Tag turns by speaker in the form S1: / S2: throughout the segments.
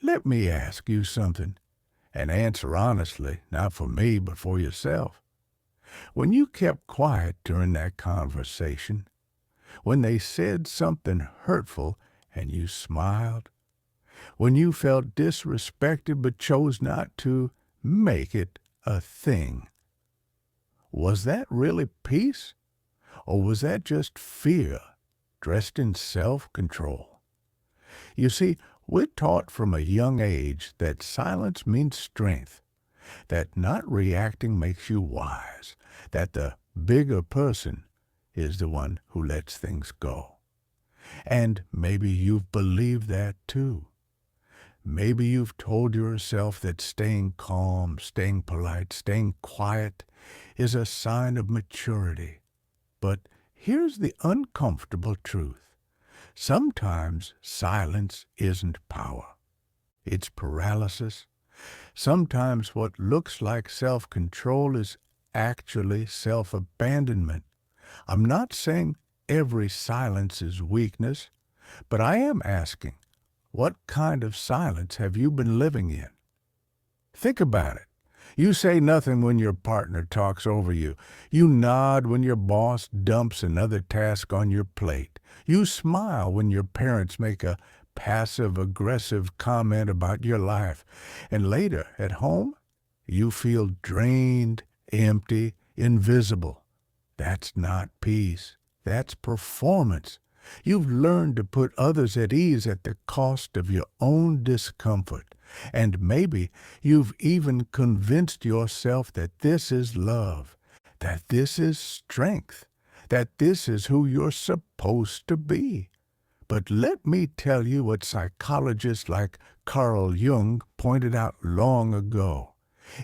S1: Let me ask you something, and answer honestly, not for me, but for yourself. When you kept quiet during that conversation, when they said something hurtful and you smiled, when you felt disrespected but chose not to make it a thing, was that really peace? Or was that just fear dressed in self-control? You see, we're taught from a young age that silence means strength, that not reacting makes you wise, that the bigger person is the one who lets things go. And maybe you've believed that too. Maybe you've told yourself that staying calm, staying polite, staying quiet is a sign of maturity. But here's the uncomfortable truth. Sometimes silence isn't power. It's paralysis. Sometimes what looks like self-control is actually self-abandonment. I'm not saying every silence is weakness, but I am asking, what kind of silence have you been living in? Think about it. You say nothing when your partner talks over you. You nod when your boss dumps another task on your plate. You smile when your parents make a passive-aggressive comment about your life. And later, at home, you feel drained, empty, invisible. That's not peace. That's performance. You've learned to put others at ease at the cost of your own discomfort. And maybe you've even convinced yourself that this is love, that this is strength, that this is who you're supposed to be. But let me tell you what psychologists like Carl Jung pointed out long ago.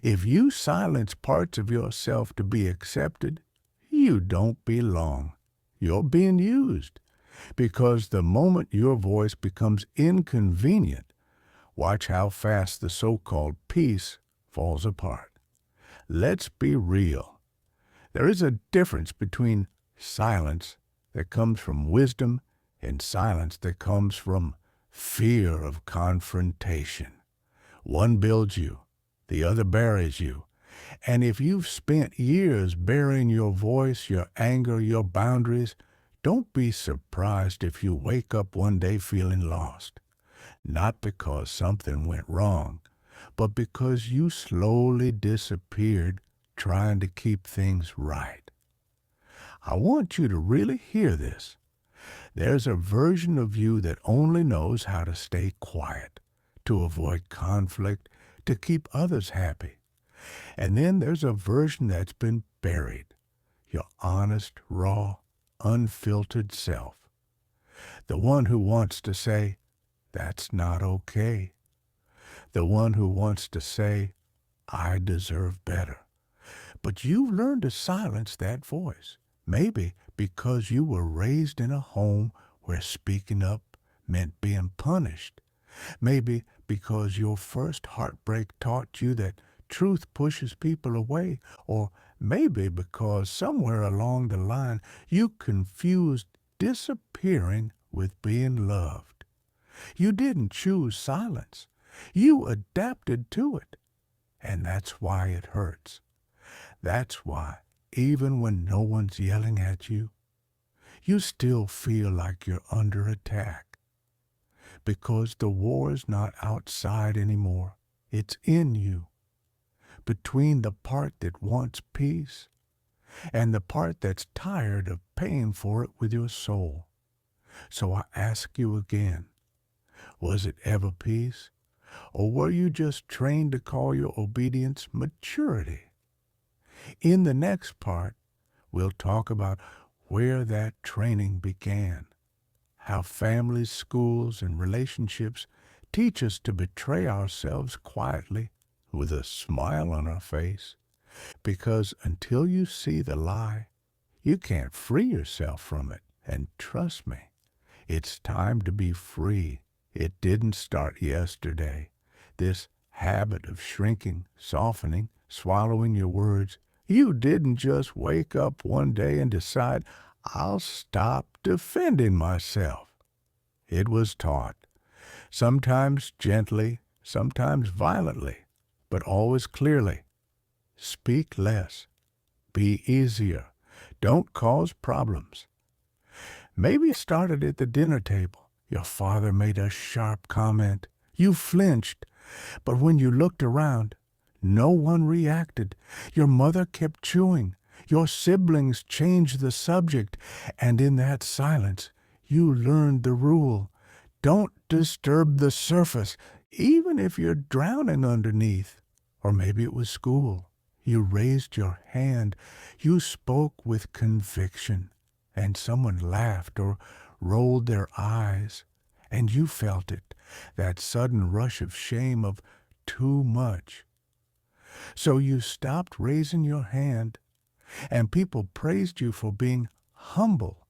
S1: If you silence parts of yourself to be accepted, you don't belong. You're being used. Because the moment your voice becomes inconvenient, watch how fast the so-called peace falls apart. Let's be real. There is a difference between silence that comes from wisdom and silence that comes from fear of confrontation. One builds you, the other buries you. And if you've spent years burying your voice, your anger, your boundaries, don't be surprised if you wake up one day feeling lost. Not because something went wrong, but because you slowly disappeared trying to keep things right. I want you to really hear this. There's a version of you that only knows how to stay quiet, to avoid conflict, to keep others happy. And then there's a version that's been buried, your honest, raw, unfiltered self. The one who wants to say, "That's not okay." The one who wants to say, "I deserve better." But you've learned to silence that voice, maybe because you were raised in a home where speaking up meant being punished. Maybe because your first heartbreak taught you that truth pushes people away, or maybe because somewhere along the line you confused disappearing with being loved. You didn't choose silence. You adapted to it. And that's why it hurts. That's why, even when no one's yelling at you, you still feel like you're under attack. Because the war's not outside anymore. It's in you. Between the part that wants peace and the part that's tired of paying for it with your soul. So I ask you again, was it ever peace? Or were you just trained to call your obedience maturity? In the next part, we'll talk about where that training began, how families, schools, and relationships teach us to betray ourselves quietly with a smile on our face, because until you see the lie, you can't free yourself from it. And trust me, it's time to be free. It didn't start yesterday. This habit of shrinking, softening, swallowing your words, you didn't just wake up one day and decide, "I'll stop defending myself." It was taught, sometimes gently, sometimes violently, but always clearly. Speak less. Be easier. Don't cause problems. Maybe it started at the dinner table. Your father made a sharp comment. You flinched, but when you looked around, no one reacted. Your mother kept chewing. Your siblings changed the subject, and in that silence, you learned the rule. Don't disturb the surface, even if you're drowning underneath. Or maybe it was school. You raised your hand. You spoke with conviction, and someone laughed or rolled their eyes, and you felt it, that sudden rush of shame of too much. So you stopped raising your hand, and people praised you for being humble.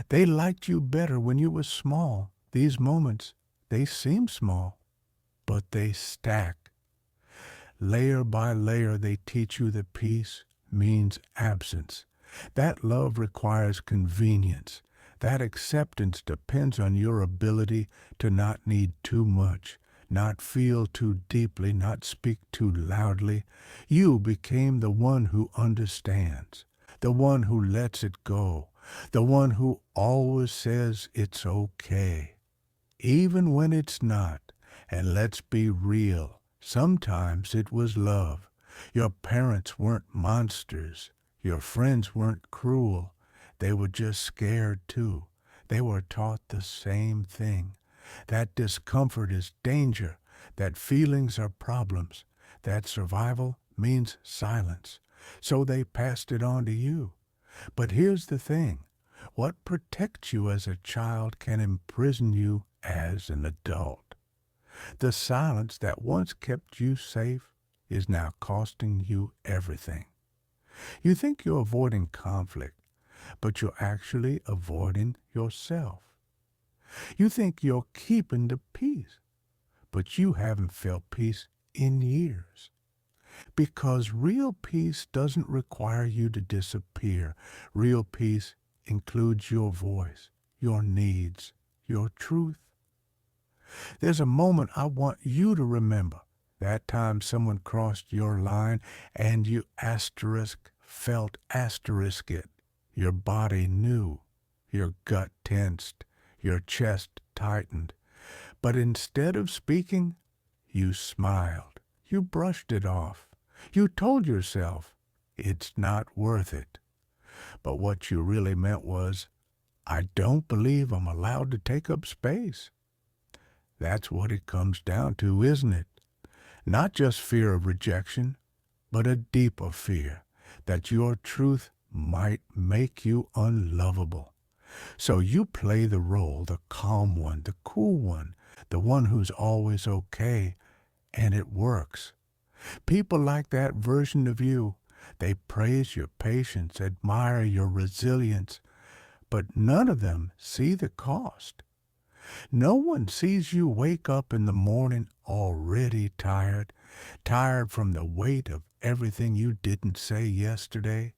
S1: They liked you better when you were small. These moments, they seem small, but they stack. Layer by layer, they teach you that peace means absence. That love requires convenience. That acceptance depends on your ability to not need too much, not feel too deeply, not speak too loudly. You became the one who understands, the one who lets it go, the one who always says it's okay, even when it's not. And let's be real, sometimes it was love. Your parents weren't monsters. Your friends weren't cruel. They were just scared too. They were taught the same thing. That discomfort is danger, that feelings are problems, that survival means silence. So they passed it on to you. But here's the thing. What protects you as a child can imprison you as an adult. The silence that once kept you safe is now costing you everything. You think you're avoiding conflict, but you're actually avoiding yourself. You think you're keeping the peace, but you haven't felt peace in years. Because real peace doesn't require you to disappear. Real peace includes your voice, your needs, your truth. There's a moment I want you to remember. That time someone crossed your line and you felt it. Your body knew. Your gut tensed. Your chest tightened. But instead of speaking, you smiled. You brushed it off. You told yourself, it's not worth it. But what you really meant was, I don't believe I'm allowed to take up space. That's what it comes down to, isn't it? Not just fear of rejection, but a deeper fear that your truth might make you unlovable. So you play the role, the calm one, the cool one, the one who's always okay, and it works. People like that version of you. They praise your patience, admire your resilience, but none of them see the cost. No one sees you wake up in the morning already tired, tired from the weight of everything you didn't say yesterday,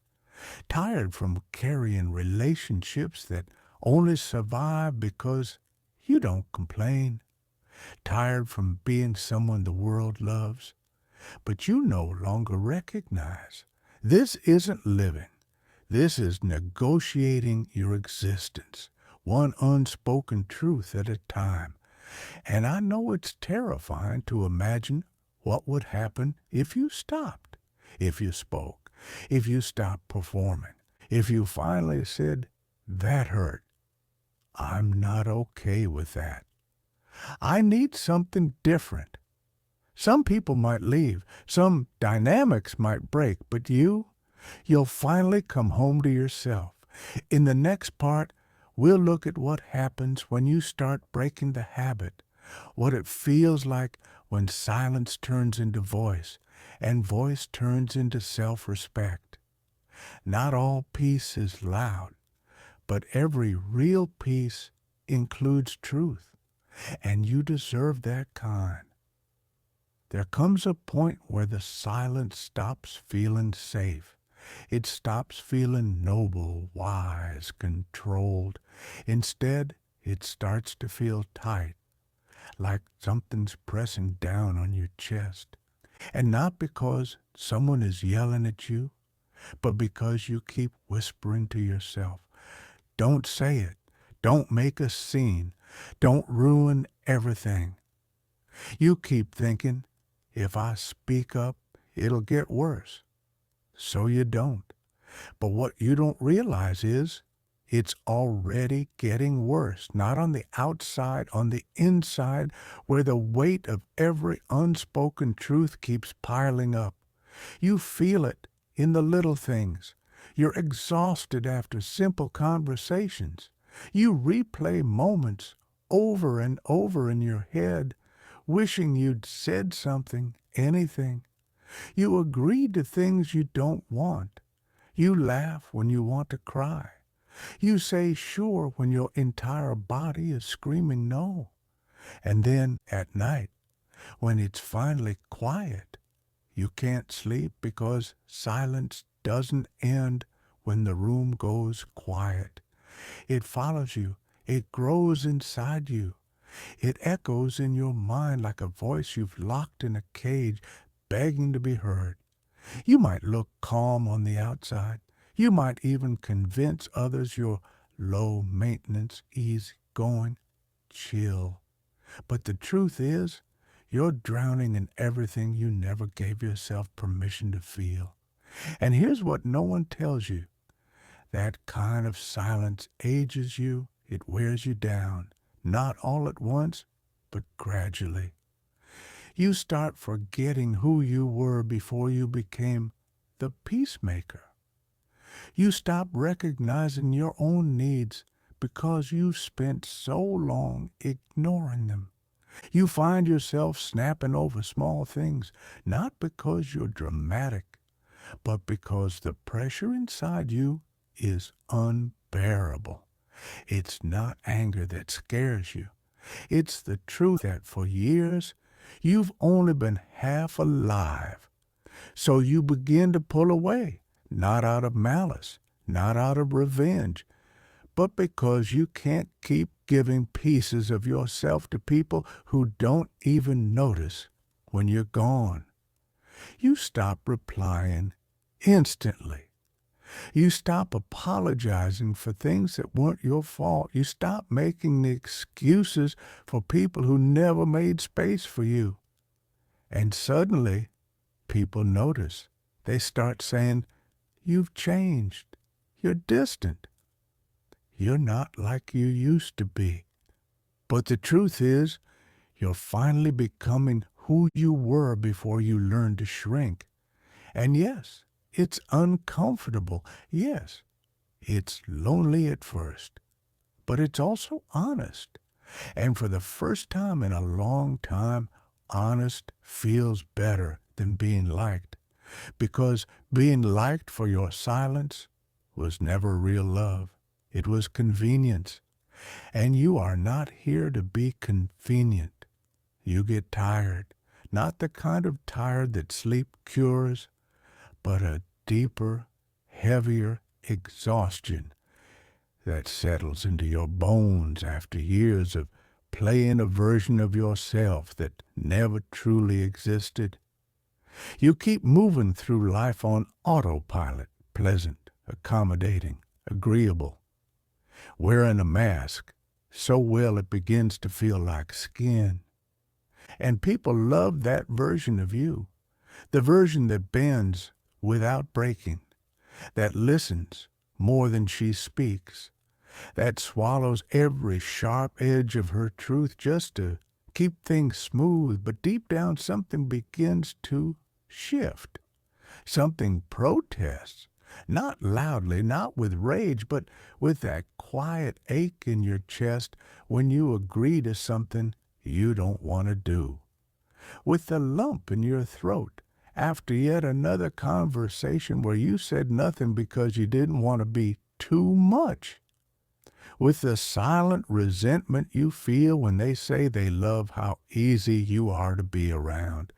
S1: tired from carrying relationships that only survive because you don't complain, tired from being someone the world loves, but you no longer recognize. This isn't living. This is negotiating your existence, one unspoken truth at a time. And I know it's terrifying to imagine what would happen if you stopped, if you spoke, if you stopped performing, if you finally said, that hurt. I'm not okay with that. I need something different. Some people might leave, some dynamics might break, but you'll finally come home to yourself. In the next part, we'll look at what happens when you start breaking the habit, what it feels like when silence turns into voice, and voice turns into self-respect. Not all peace is loud, but every real peace includes truth, and you deserve that kind. There comes a point where the silence stops feeling safe. It stops feeling noble, wise, controlled. Instead, it starts to feel tight, like something's pressing down on your chest. And not because someone is yelling at you, but because you keep whispering to yourself. Don't say it. Don't make a scene. Don't ruin everything. You keep thinking, if I speak up, it'll get worse. So you don't. But what you don't realize is it's already getting worse, not on the outside, on the inside, where the weight of every unspoken truth keeps piling up. You feel it in the little things. You're exhausted after simple conversations. You replay moments over and over in your head, wishing you'd said something, anything. You agree to things you don't want. You laugh when you want to cry. You say sure when your entire body is screaming no. And then at night, when it's finally quiet, you can't sleep because silence doesn't end when the room goes quiet. It follows you. It grows inside you. It echoes in your mind like a voice you've locked in a cage, begging to be heard. You might look calm on the outside. You might even convince others you're low maintenance, easy going, chill. But the truth is, you're drowning in everything you never gave yourself permission to feel. And here's what no one tells you. That kind of silence ages you. It wears you down. Not all at once, but gradually. You start forgetting who you were before you became the peacemaker. You stop recognizing your own needs because you spent so long ignoring them. You find yourself snapping over small things, not because you're dramatic, but because the pressure inside you is unbearable. It's not anger that scares you. It's the truth that for years you've only been half alive. So you begin to pull away, not out of malice, not out of revenge, but because you can't keep giving pieces of yourself to people who don't even notice when you're gone. You stop replying instantly. You stop apologizing for things that weren't your fault. You stop making the excuses for people who never made space for you. And suddenly, people notice. They start saying, "You've changed. You're distant. You're not like you used to be." But the truth is, you're finally becoming who you were before you learned to shrink. And yes, it's uncomfortable. Yes, it's lonely at first. But it's also honest. And for the first time in a long time, honest feels better than being liked. Because being liked for your silence was never real love. It was convenience. And you are not here to be convenient. You get tired. Not the kind of tired that sleep cures, but a deeper, heavier exhaustion that settles into your bones after years of playing a version of yourself that never truly existed. You keep moving through life on autopilot, pleasant, accommodating, agreeable, wearing a mask so well it begins to feel like skin. And people love that version of you, the version that bends without breaking, that listens more than she speaks, that swallows every sharp edge of her truth just to keep things smooth, but deep down something begins to shift. Something protests, not loudly, not with rage, but with that quiet ache in your chest when you agree to something you don't want to do, with the lump in your throat after yet another conversation where you said nothing because you didn't want to be too much, with the silent resentment you feel when they say they love how easy you are to be around.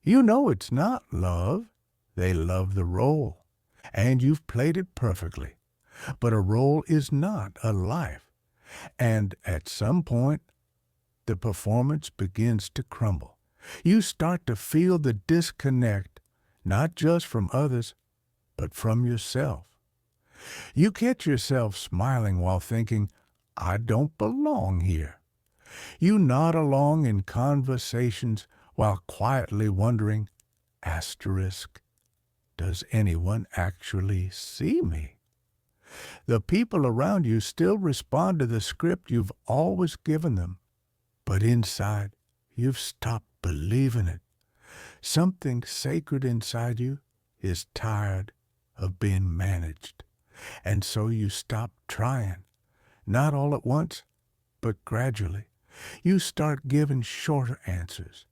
S1: You know it's not love. They love the role, and you've played it perfectly. But a role is not a life. And at some point, the performance begins to crumble. You start to feel the disconnect, not just from others, but from yourself. You catch yourself smiling while thinking, I don't belong here. You nod along in conversations while quietly wondering, asterisk, does anyone actually see me? The people around you still respond to the script you've always given them, but inside, you've stopped believing it. Something sacred inside you is tired of being managed, and so you stop trying. Not all at once, but gradually. You start giving shorter answers.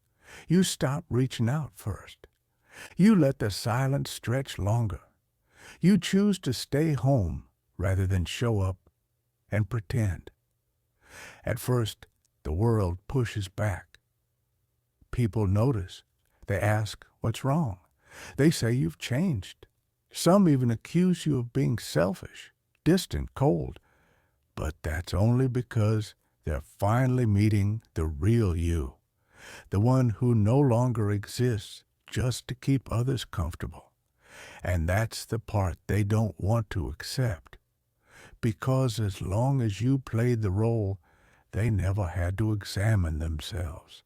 S1: You stop reaching out first. You let the silence stretch longer. You choose to stay home rather than show up and pretend. At first, the world pushes back. People notice. They ask, what's wrong? They say you've changed. Some even accuse you of being selfish, distant, cold. But that's only because they're finally meeting the real you, the one who no longer exists just to keep others comfortable. And that's the part they don't want to accept. Because as long as you played the role, they never had to examine themselves.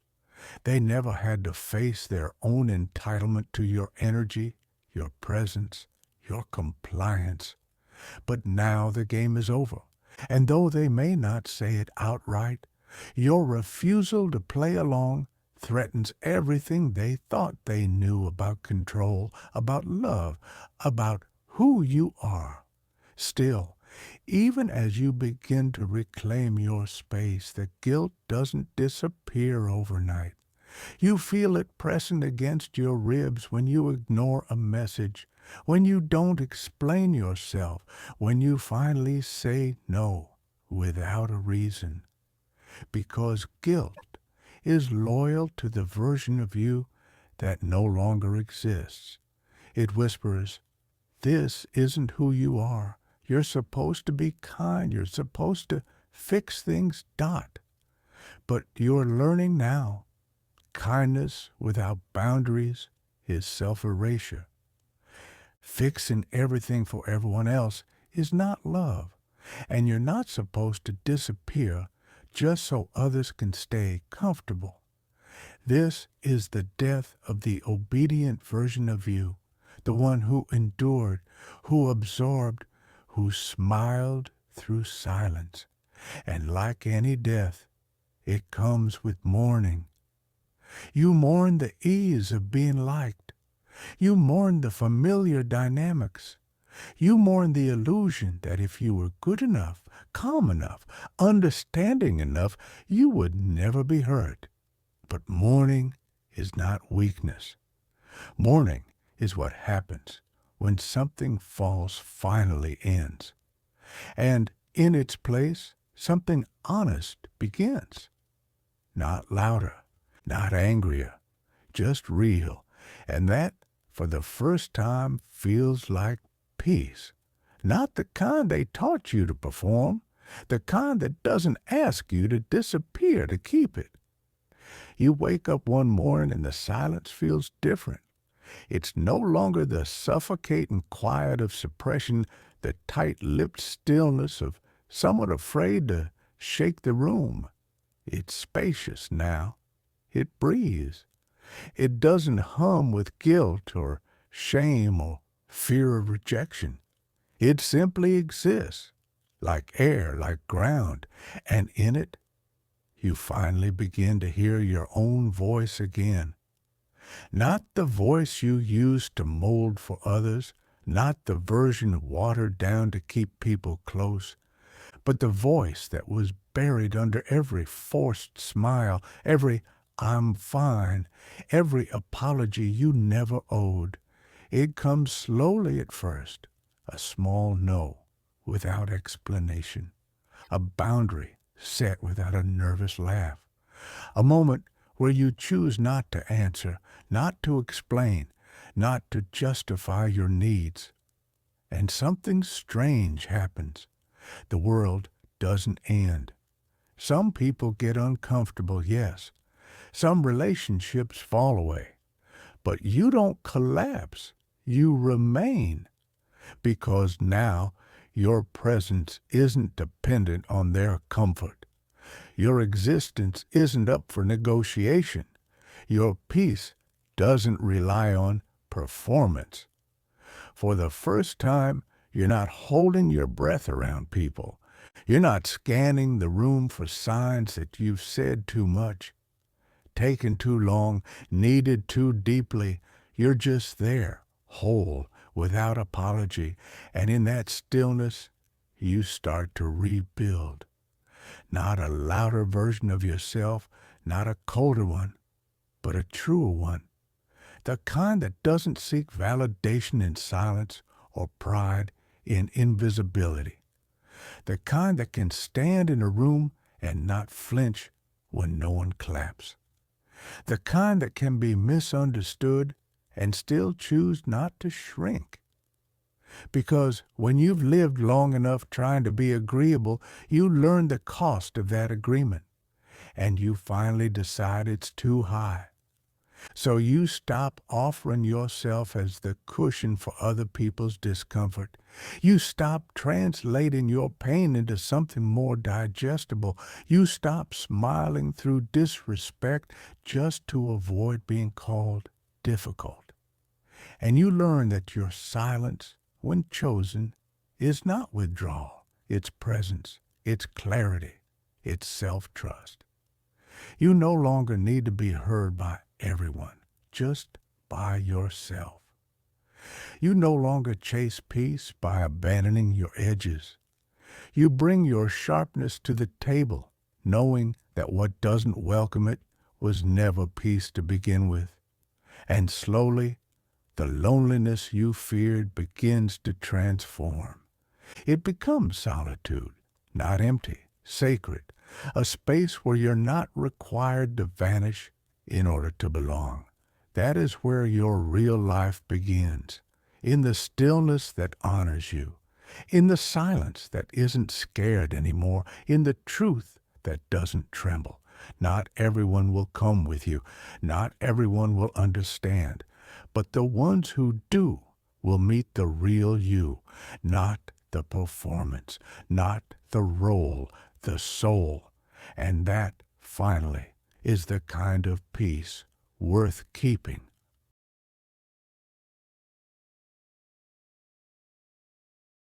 S1: They never had to face their own entitlement to your energy, your presence, your compliance. But now the game is over. And though they may not say it outright, your refusal to play along threatens everything they thought they knew about control, about love, about who you are. Still, even as you begin to reclaim your space, the guilt doesn't disappear overnight. You feel it pressing against your ribs when you ignore a message, when you don't explain yourself, when you finally say no without a reason. Because guilt is loyal to the version of you that no longer exists. It whispers, this isn't who you are. You're supposed to be kind. You're supposed to fix things, dot. But you're learning now. Kindness without boundaries is self-erasure. Fixing everything for everyone else is not love, and you're not supposed to disappear just so others can stay comfortable. This is the death of the obedient version of you, the one who endured, who absorbed, who smiled through silence. And like any death, it comes with mourning. You mourn the ease of being liked. You mourn the familiar dynamics. You mourn the illusion that if you were good enough, calm enough, understanding enough, you would never be hurt. But mourning is not weakness. Mourning is what happens when something false finally ends. And in its place, something honest begins. Not louder, not angrier, just real. And that, for the first time, feels like peace. Not the kind they taught you to perform, the kind that doesn't ask you to disappear to keep it. You wake up one morning and the silence feels different. It's no longer the suffocating quiet of suppression, the tight-lipped stillness of someone afraid to shake the room. It's spacious now. It breathes. It doesn't hum with guilt or shame or fear of rejection. It simply exists, like air, like ground, and in it, you finally begin to hear your own voice again. Not the voice you used to mold for others, not the version watered down to keep people close, but the voice that was buried under every forced smile, every I'm fine, every apology you never owed. It comes slowly at first, a small no without explanation, a boundary set without a nervous laugh, a moment where you choose not to answer, not to explain, not to justify your needs. And something strange happens. The world doesn't end. Some people get uncomfortable, yes. Some relationships fall away. But you don't collapse. You remain because now your presence isn't dependent on their comfort. Your existence isn't up for negotiation. Your peace doesn't rely on performance. For the first time, you're not holding your breath around people. You're not scanning the room for signs that you've said too much, taken too long, needed too deeply. You're just there, whole, without apology. And in that stillness, you start to rebuild. Not a louder version of yourself, not a colder one, but a truer one. The kind that doesn't seek validation in silence or pride in invisibility. The kind that can stand in a room and not flinch when no one claps. The kind that can be misunderstood and still choose not to shrink. Because when you've lived long enough trying to be agreeable, you learn the cost of that agreement, and you finally decide it's too high. So you stop offering yourself as the cushion for other people's discomfort. You stop translating your pain into something more digestible. You stop smiling through disrespect just to avoid being called difficult. And you learn that your silence, when chosen, is not withdrawal. It's presence. It's clarity. It's self-trust. You no longer need to be heard by everyone, just by yourself. You no longer chase peace by abandoning your edges. You bring your sharpness to the table, knowing that what doesn't welcome it was never peace to begin with. And slowly, the loneliness you feared begins to transform. It becomes solitude, not empty, sacred, a space where you're not required to vanish in order to belong. That is where your real life begins, in the stillness that honors you, in the silence that isn't scared anymore, in the truth that doesn't tremble. Not everyone will come with you. Not everyone will understand. But the ones who do will meet the real you, not the performance, not the role, the soul. And that, finally, is the kind of peace worth keeping